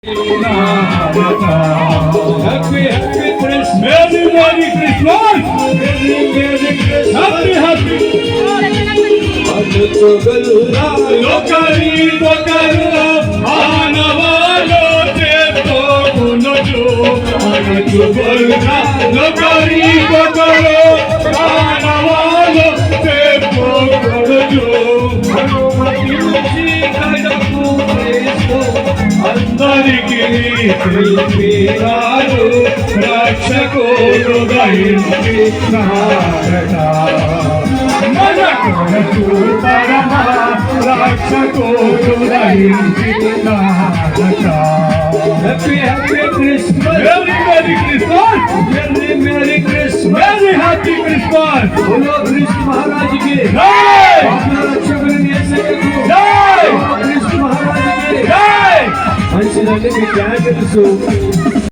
Happy Christmas! Merry Christmas! Happy! Lokari anavalo devo kunojo lokari anavalo devo kunojo అందరికి తెలిపినారు రక్షకుడు దయచేసినారట మన కొరకు పరమ రక్షకుడు దయచేసినారట happy Christmas merry Christmas merry Christmas very happy Christmas బోలో కృష్ణ మహారాజ్ కి జై రక్షకుడు యేసుకు జై కృష్ణ మహారాజ్ కి జై మంచిదండి మీకు తెలుసు